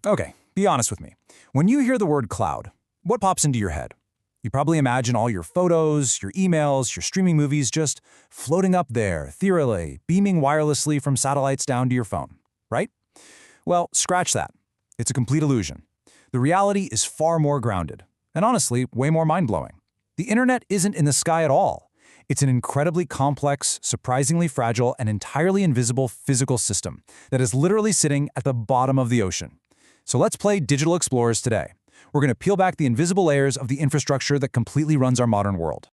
Okay, be honest with me. When you hear the word cloud, what pops into your head? You probably imagine all your photos, your emails, your streaming movies just floating up there, ethereally, beaming wirelessly from satellites down to your phone, right? Well, scratch that. It's a complete illusion. The reality is far more grounded, and honestly, way more mind-blowing. The internet isn't in the sky at all. It's an incredibly complex, surprisingly fragile, and entirely invisible physical system that is literally sitting at the bottom of the ocean. So let's play Digital Explorers today. We're going to peel back the invisible layers of the infrastructure that completely runs our modern world.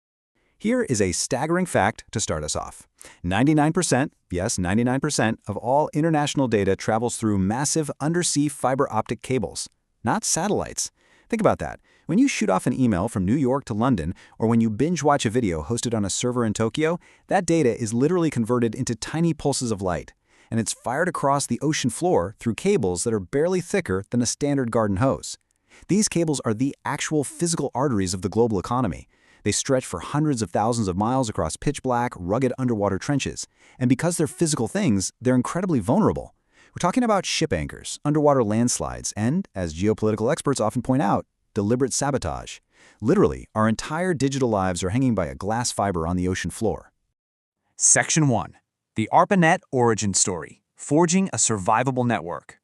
Here is a staggering fact to start us off. 99%, yes, 99% of all international data travels through massive undersea fiber optic cables, not satellites. Think about that. When you shoot off an email from New York to London, or when you binge watch a video hosted on a server in Tokyo, that data is literally converted into tiny pulses of light, and it's fired across the ocean floor through cables that are barely thicker than a standard garden hose. These cables are the actual physical arteries of the global economy. They stretch for hundreds of thousands of miles across pitch-black, rugged underwater trenches. And because they're physical things, they're incredibly vulnerable. We're talking about ship anchors, underwater landslides, and, as geopolitical experts often point out, deliberate sabotage. Literally, our entire digital lives are hanging by a glass fiber on the ocean floor. Section 1. The ARPANET Origin Story, Forging a Survivable Network.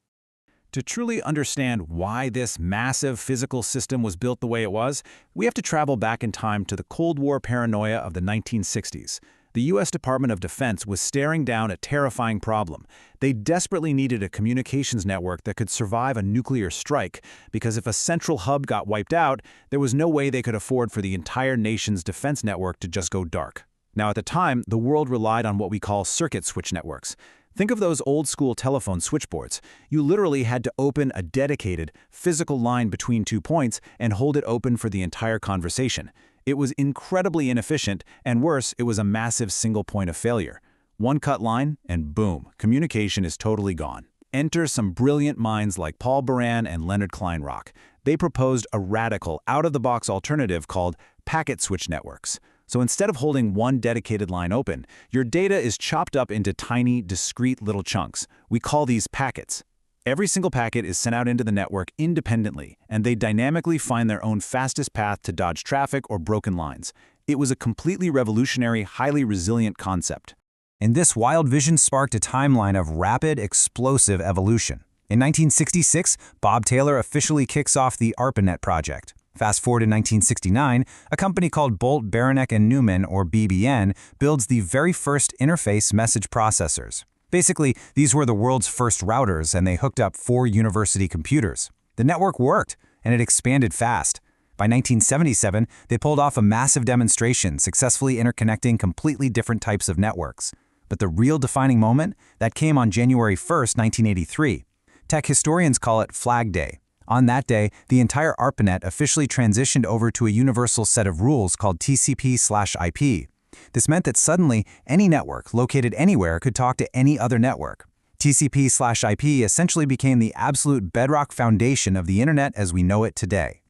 To truly understand why this massive physical system was built the way it was, we have to travel back in time to the Cold War paranoia of the 1960s. The U.S. Department of Defense was staring down a terrifying problem. They desperately needed a communications network that could survive a nuclear strike, because if a central hub got wiped out, there was no way they could afford for the entire nation's defense network to just go dark. Now, at the time, the world relied on what we call circuit switch networks. Think of those old-school telephone switchboards. You literally had to open a dedicated, physical line between 2 points and hold it open for the entire conversation. It was incredibly inefficient, and worse, it was a massive single point of failure. One cut line, and boom, communication is totally gone. Enter some brilliant minds like Paul Baran and Leonard Kleinrock. They proposed a radical, out-of-the-box alternative called packet switch networks. So instead of holding one dedicated line open, your data is chopped up into tiny, discrete little chunks. We call these packets. Every single packet is sent out into the network independently, and they dynamically find their own fastest path to dodge traffic or broken lines. It was a completely revolutionary, highly resilient concept. And this wild vision sparked a timeline of rapid, explosive evolution. In 1966, Bob Taylor officially kicks off the ARPANET project. Fast forward to 1969, a company called Bolt, Beranek and Newman, or BBN, builds the very first interface message processors. Basically, these were the world's first routers, and they hooked up 4 university computers. The network worked, and it expanded fast. By 1977, they pulled off a massive demonstration, successfully interconnecting completely different types of networks. But the real defining moment, that came on January 1st, 1983. Tech historians call it Flag Day. On that day, the entire ARPANET officially transitioned over to a universal set of rules called TCP/IP. This meant that suddenly, any network located anywhere could talk to any other network. TCP/IP essentially became the absolute bedrock foundation of the internet as we know it today.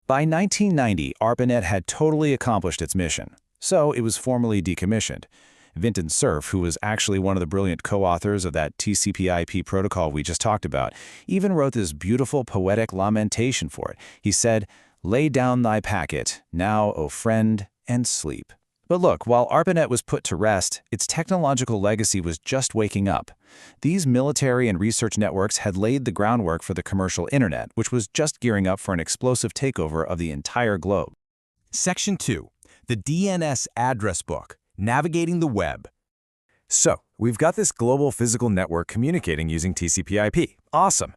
By 1990, ARPANET had totally accomplished its mission, so it was formally decommissioned. Vinton Cerf, who was actually one of the brilliant co-authors of that TCP/IP protocol we just talked about, even wrote this beautiful poetic lamentation for it. He said, "Lay down thy packet, now, O friend, and sleep." But look, while ARPANET was put to rest, its technological legacy was just waking up. These military and research networks had laid the groundwork for the commercial internet, which was just gearing up for an explosive takeover of the entire globe. Section 2. The DNS Address Book, Navigating the Web. So, we've got this global physical network communicating using TCP/IP. Awesome.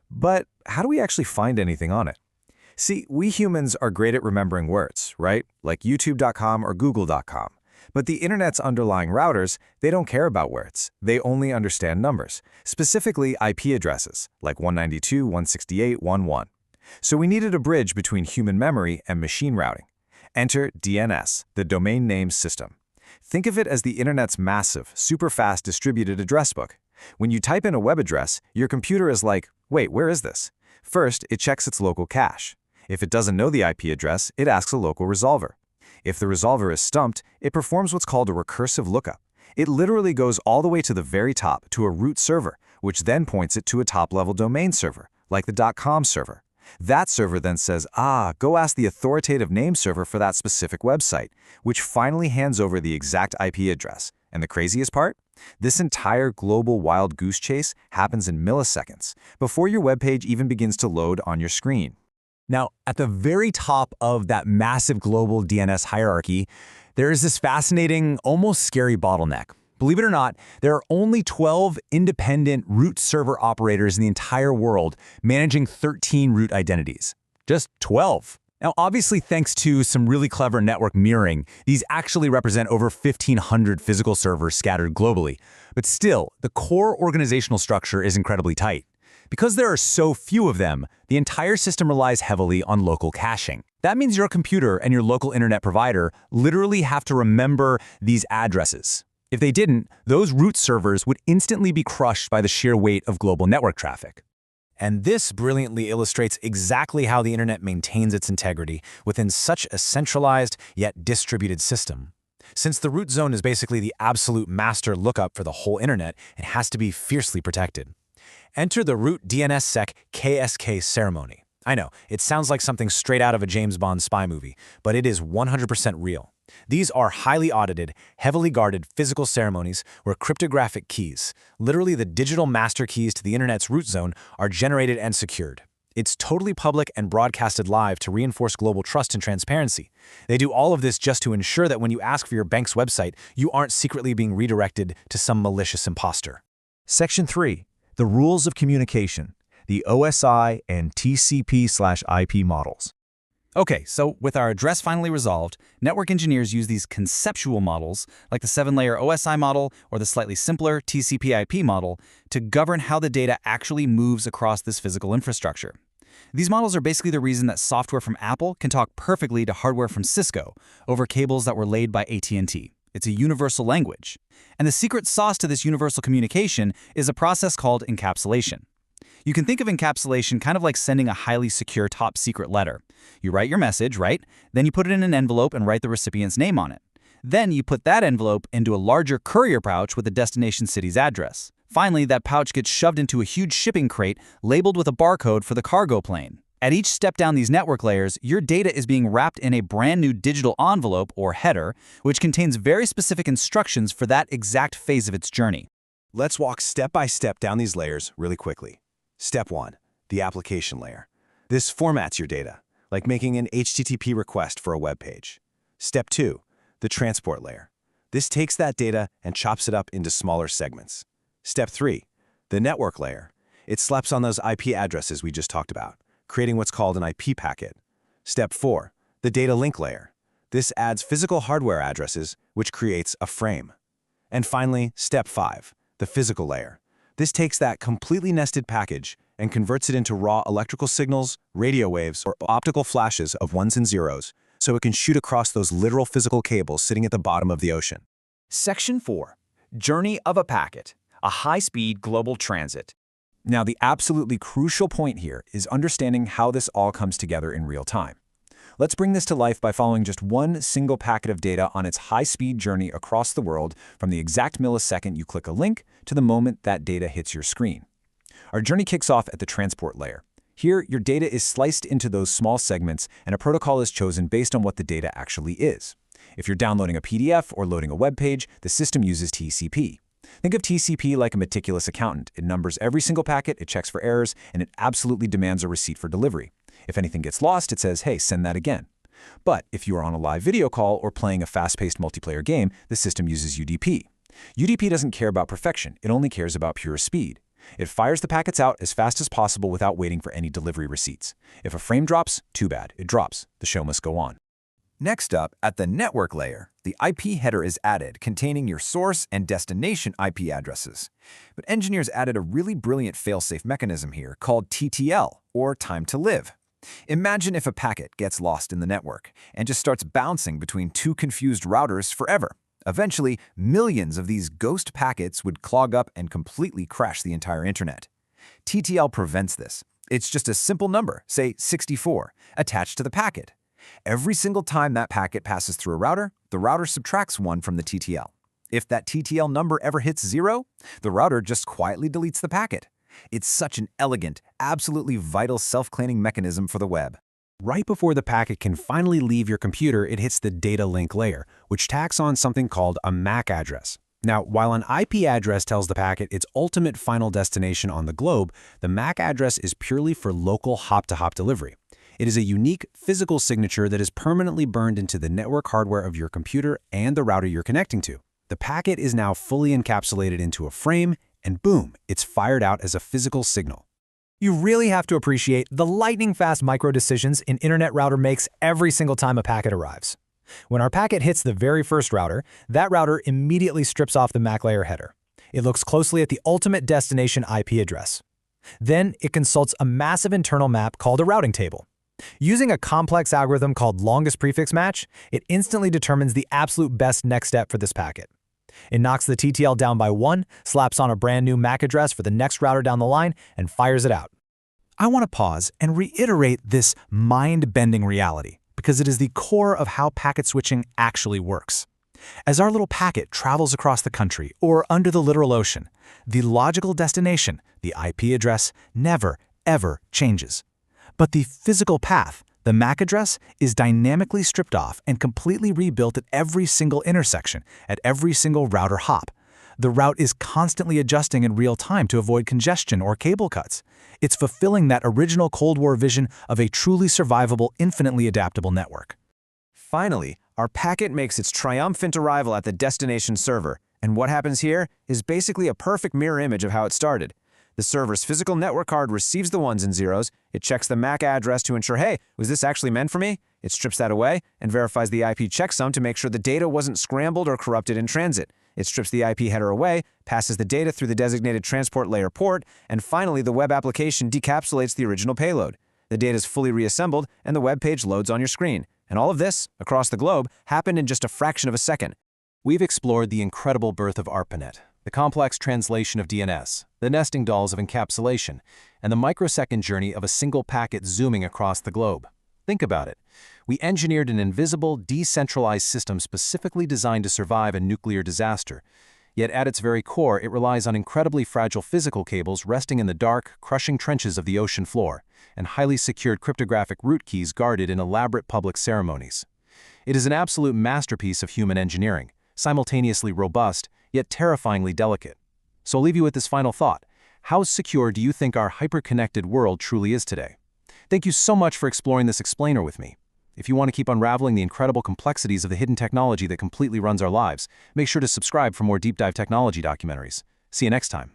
But how do we actually find anything on it? See, we humans are great at remembering words, right? Like YouTube.com or Google.com. But the internet's underlying routers, they don't care about words. They only understand numbers, specifically IP addresses, like 192.168.1.1. So we needed a bridge between human memory and machine routing. Enter DNS, the Domain Name System. Think of it as the internet's massive, super-fast distributed address book. When you type in a web address, your computer is like, wait, where is this? First, it checks its local cache. If it doesn't know the IP address, it asks a local resolver. If the resolver is stumped, it performs what's called a recursive lookup. It literally goes all the way to the very top, to a root server, which then points it to a top-level domain server, like the .com server. That server then says, go ask the authoritative name server for that specific website, which finally hands over the exact IP address. And the craziest part? This entire global wild goose chase happens in milliseconds, before your web page even begins to load on your screen. Now, at the very top of that massive global DNS hierarchy, there is this fascinating, almost scary bottleneck. Believe it or not, there are only 12 independent root server operators in the entire world managing 13 root identities. Just 12. Now, obviously, thanks to some really clever network mirroring, these actually represent over 1,500 physical servers scattered globally. But still, the core organizational structure is incredibly tight. Because there are so few of them, the entire system relies heavily on local caching. That means your computer and your local internet provider literally have to remember these addresses. If they didn't, those root servers would instantly be crushed by the sheer weight of global network traffic. And this brilliantly illustrates exactly how the internet maintains its integrity within such a centralized yet distributed system. Since the root zone is basically the absolute master lookup for the whole internet, it has to be fiercely protected. Enter the root DNSSEC KSK ceremony. I know, it sounds like something straight out of a James Bond spy movie, but it is 100% real. These are highly audited, heavily guarded physical ceremonies where cryptographic keys, literally the digital master keys to the internet's root zone, are generated and secured. It's totally public and broadcasted live to reinforce global trust and transparency. They do all of this just to ensure that when you ask for your bank's website, you aren't secretly being redirected to some malicious imposter. Section 3. The Rules of Communication, the OSI and TCP/IP models. Okay, so with our address finally resolved, network engineers use these conceptual models, like the 7-layer OSI model or the slightly simpler TCP/IP model, to govern how the data actually moves across this physical infrastructure. These models are basically the reason that software from Apple can talk perfectly to hardware from Cisco over cables that were laid by AT&T. It's a universal language. And the secret sauce to this universal communication is a process called encapsulation. You can think of encapsulation kind of like sending a highly secure top-secret letter. You write your message, right? Then you put it in an envelope and write the recipient's name on it. Then you put that envelope into a larger courier pouch with the destination city's address. Finally, that pouch gets shoved into a huge shipping crate labeled with a barcode for the cargo plane. At each step down these network layers, your data is being wrapped in a brand new digital envelope, or header, which contains very specific instructions for that exact phase of its journey. Let's walk step by step down these layers really quickly. Step 1. The application layer. This formats your data, like making an HTTP request for a web page. Step 2. The transport layer. This takes that data and chops it up into smaller segments. Step 3. The network layer. It slaps on those IP addresses we just talked about, creating what's called an IP packet. Step 4. The data link layer. This adds physical hardware addresses, which creates a frame. And finally, Step 5. The physical layer. This takes that completely nested package and converts it into raw electrical signals, radio waves, or optical flashes of ones and zeros, so it can shoot across those literal physical cables sitting at the bottom of the ocean. Section 4. Journey of a packet, a high-speed global transit. Now, the absolutely crucial point here is understanding how this all comes together in real time. Let's bring this to life by following just one single packet of data on its high-speed journey across the world from the exact millisecond you click a link to the moment that data hits your screen. Our journey kicks off at the transport layer. Here, your data is sliced into those small segments, and a protocol is chosen based on what the data actually is. If you're downloading a PDF or loading a web page, the system uses TCP. Think of TCP like a meticulous accountant. It numbers every single packet, it checks for errors, and it absolutely demands a receipt for delivery. If anything gets lost, it says, hey, send that again. But if you are on a live video call or playing a fast-paced multiplayer game, the system uses UDP. UDP doesn't care about perfection, it only cares about pure speed. It fires the packets out as fast as possible without waiting for any delivery receipts. If a frame drops, too bad, it drops. The show must go on. Next up, at the network layer, the IP header is added containing your source and destination IP addresses. But engineers added a really brilliant fail-safe mechanism here called TTL, or time to live. Imagine if a packet gets lost in the network and just starts bouncing between two confused routers forever. Eventually, millions of these ghost packets would clog up and completely crash the entire internet. TTL prevents this. It's just a simple number, say 64, attached to the packet. Every single time that packet passes through a router, the router subtracts 1 from the TTL. If that TTL number ever hits 0, the router just quietly deletes the packet. It's such an elegant, absolutely vital self-cleaning mechanism for the web. Right before the packet can finally leave your computer, it hits the data link layer, which tacks on something called a MAC address. Now, while an IP address tells the packet its ultimate final destination on the globe, the MAC address is purely for local hop-to-hop delivery. It is a unique physical signature that is permanently burned into the network hardware of your computer and the router you're connecting to. The packet is now fully encapsulated into a frame, and boom, it's fired out as a physical signal. You really have to appreciate the lightning-fast micro-decisions an internet router makes every single time a packet arrives. When our packet hits the very first router, that router immediately strips off the MAC layer header. It looks closely at the ultimate destination IP address. Then it consults a massive internal map called a routing table. Using a complex algorithm called longest prefix match, it instantly determines the absolute best next step for this packet. It knocks the TTL down by 1, slaps on a brand new MAC address for the next router down the line, and fires it out. I want to pause and reiterate this mind-bending reality, because it is the core of how packet switching actually works. As our little packet travels across the country or under the literal ocean, the logical destination, the IP address, never, ever changes. But the physical path, the MAC address, is dynamically stripped off and completely rebuilt at every single intersection, at every single router hop. The route is constantly adjusting in real time to avoid congestion or cable cuts. It's fulfilling that original Cold War vision of a truly survivable, infinitely adaptable network. Finally, our packet makes its triumphant arrival at the destination server, and what happens here is basically a perfect mirror image of how it started. The server's physical network card receives the ones and zeros, it checks the MAC address to ensure, hey, was this actually meant for me? It strips that away and verifies the IP checksum to make sure the data wasn't scrambled or corrupted in transit. It strips the IP header away, passes the data through the designated transport layer port, and finally the web application decapsulates the original payload. The data is fully reassembled and the web page loads on your screen. And all of this, across the globe, happened in just a fraction of a second. We've explored the incredible birth of ARPANET, the complex translation of DNS, the nesting dolls of encapsulation, and the microsecond journey of a single packet zooming across the globe. Think about it. We engineered an invisible, decentralized system specifically designed to survive a nuclear disaster. Yet at its very core, it relies on incredibly fragile physical cables resting in the dark, crushing trenches of the ocean floor, and highly secured cryptographic root keys guarded in elaborate public ceremonies. It is an absolute masterpiece of human engineering, simultaneously robust, yet terrifyingly delicate. So I'll leave you with this final thought. How secure do you think our hyper-connected world truly is today? Thank you so much for exploring this explainer with me. If you want to keep unraveling the incredible complexities of the hidden technology that completely runs our lives, make sure to subscribe for more deep dive technology documentaries. See you next time.